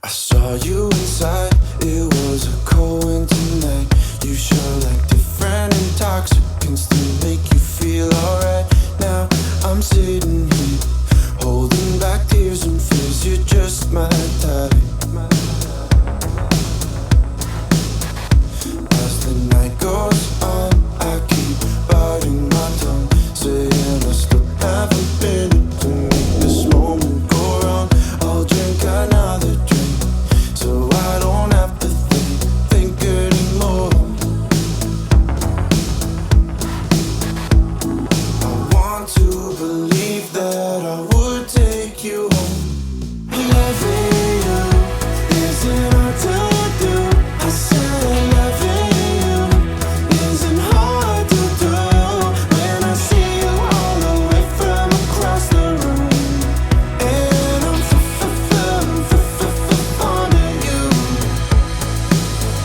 I saw you inside, it was a cold winter night. You sure like different intoxicants to make you feel alright. Now I'm sitting here, holding back tears and fears. You're just my type. As the night goes on, I keep biting my tongue, saying I still haven't been it to make this moment go wrong. I'll drink another drink, so I don't have to think anymore. I want to believe that I would take you home. Loving you isn't hard to do. I said loving you isn't hard to do. When I see you all the way from across the room, and I'm fond of you.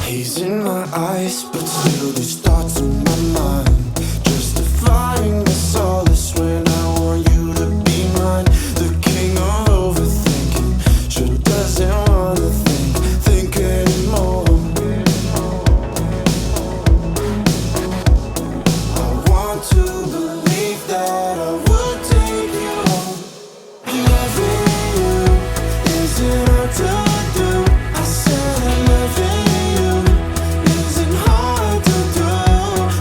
Haze in my eyes, but still these thoughts in my mind, justifying the solace when I want you to be mine. The king of overthinking sure doesn't wanna think anymore. I want to believe that I would take you home. Loving you isn't hard to do. I said loving you isn't hard to do.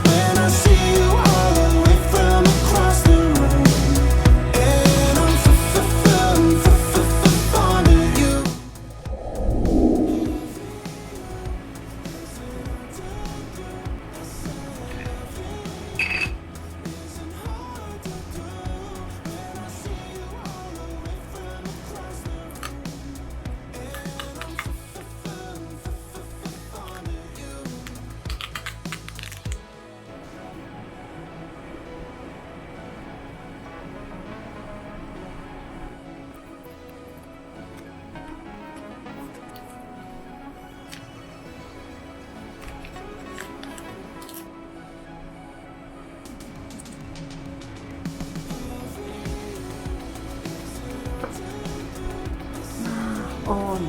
When I see you all the way from across the room, and I'm fond of you. on.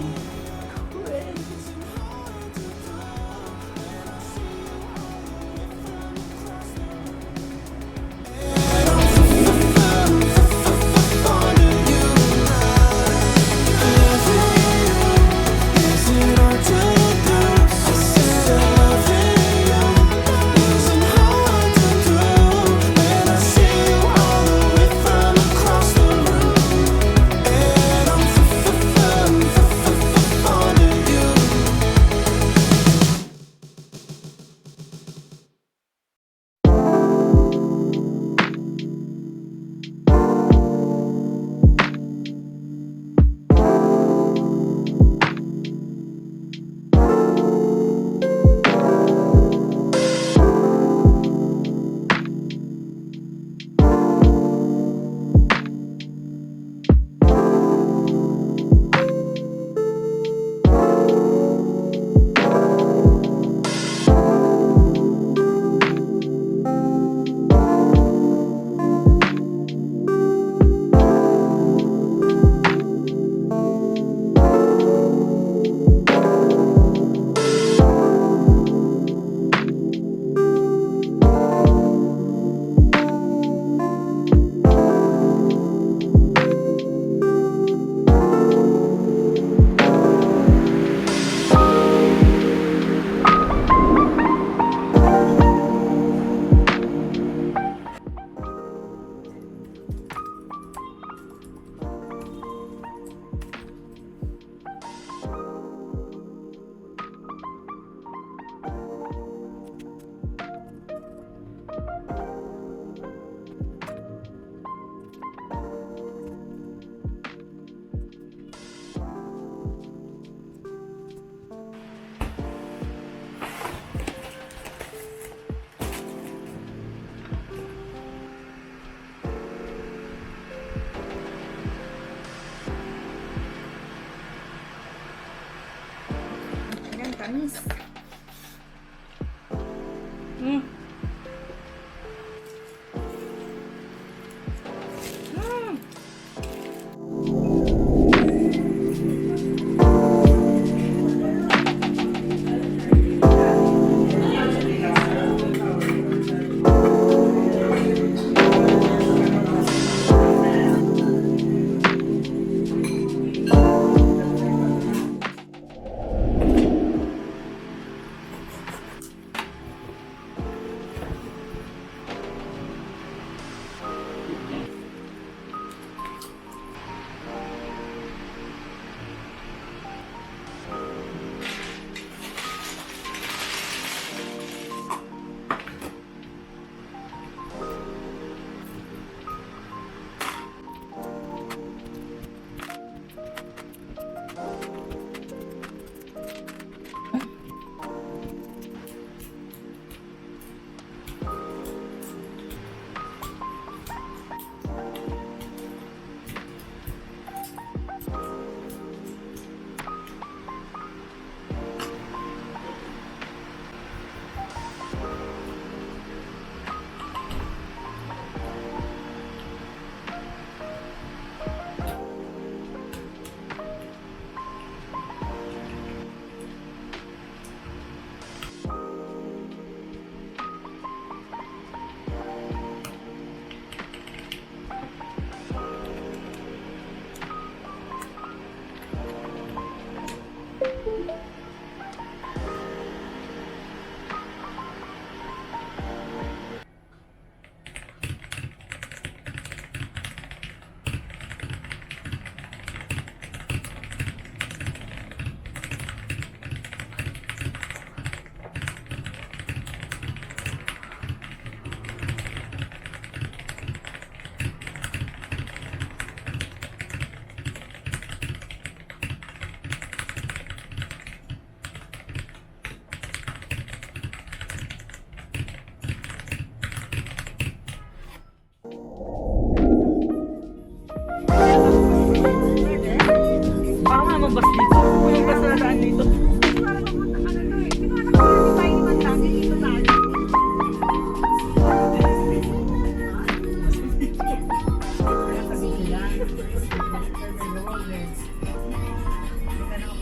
manis.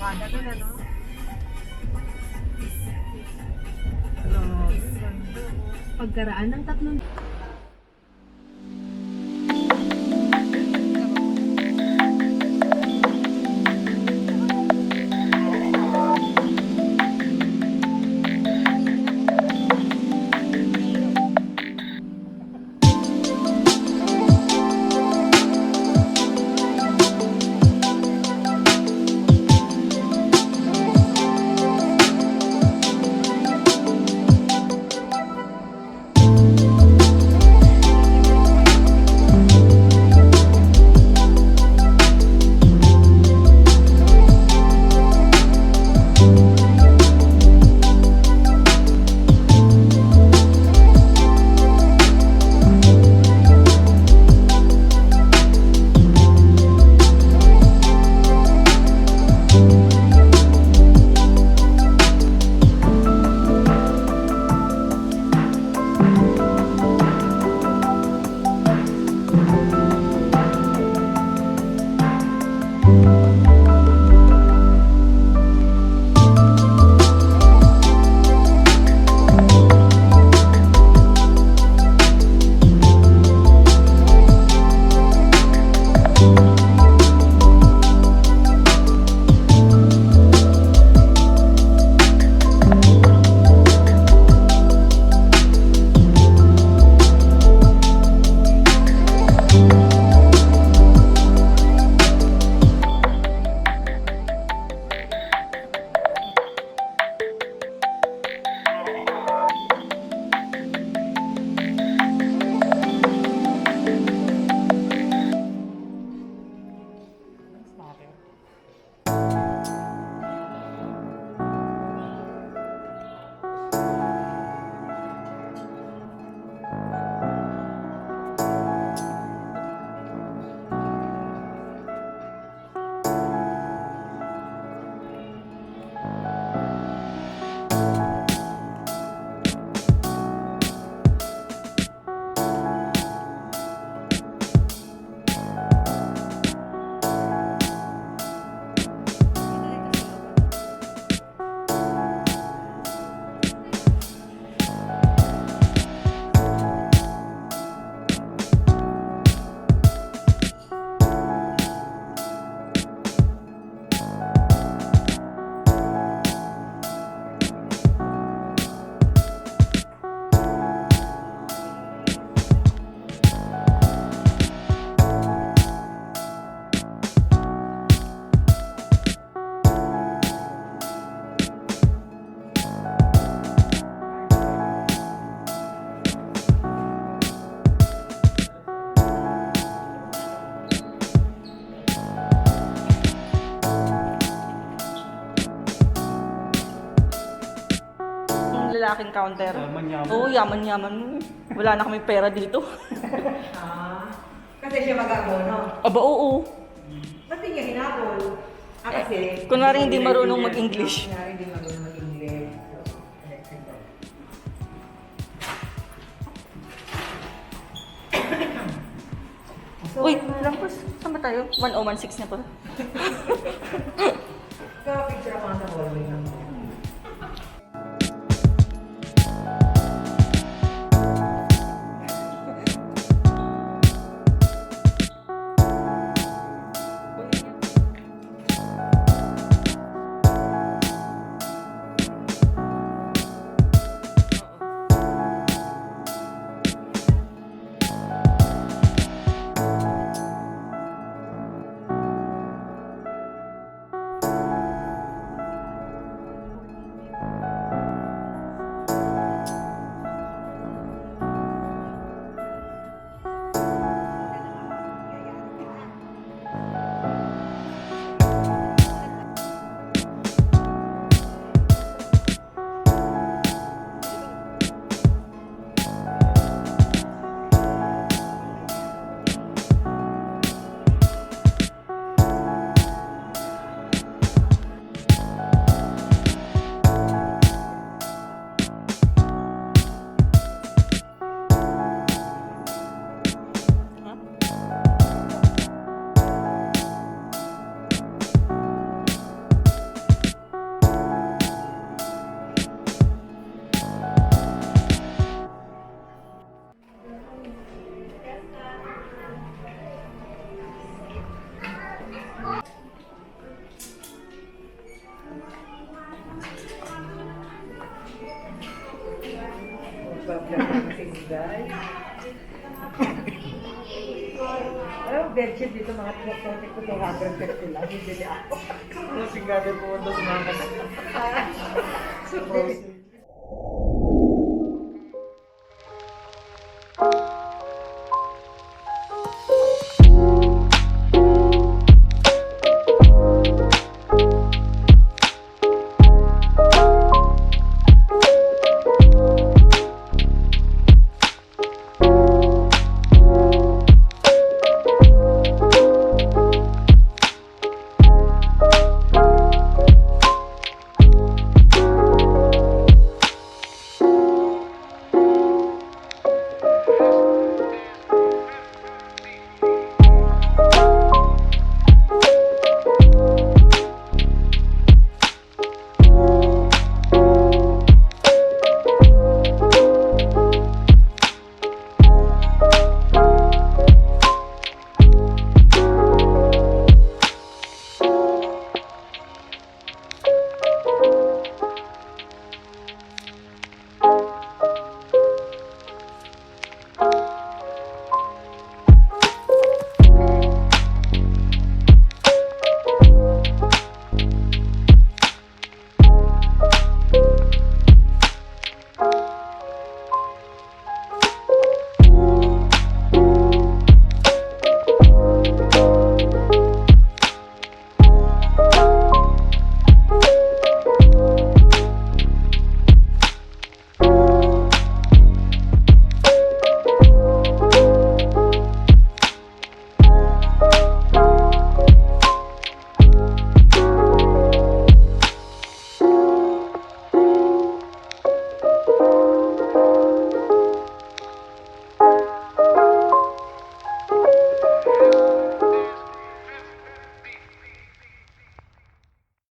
Kada ka na, no? Pagkaraan ng 3 lalaking counter. Oo, yaman-yaman. Wala na kami pera dito. Kasi siya mag-abono. Aba, oo. Ba't niya hinabol? Kasi... Kunwari hindi marunong mag-English. Kunwari hindi marunong mag-English. So, Uy, lampos. Saan ba tayo? 1016 na pala. picture ako sa hallway ng guys. Alam mo, bedsheet dito mga 200 lang. Bibili ako. Sigado po sa mga So,